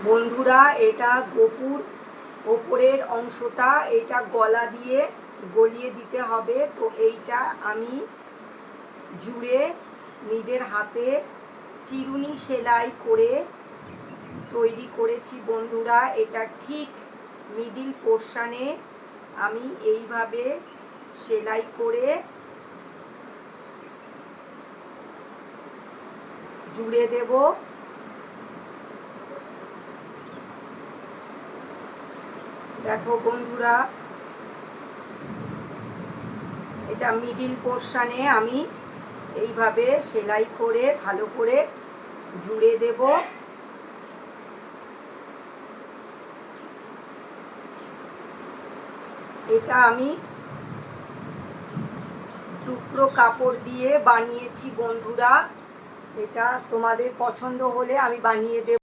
বন্ধুরা, এটা গোপুর ওপরের অংশটা এটা গলা দিয়ে গলিয়ে দিতে হবে। তো এইটা আমি জুড়ে নিজের হাতে চিরুনি সেলাই করে তৈরি করেছি বন্ধুরা। এটা ঠিক মিডিল পোর্শনে আমি এইভাবে সেলাই করে জুড়ে দেব। দেখো বন্ধুরা, এটা মিডিল পোর্শনে আমি এইভাবে সেলাই করে ভালো করে জুড়ে দেব। এটা আমি টুকরো কাপড় দিয়ে বানিয়েছি বন্ধুরা। এটা তোমাদের পছন্দ হলে আমি বানিয়ে দেব।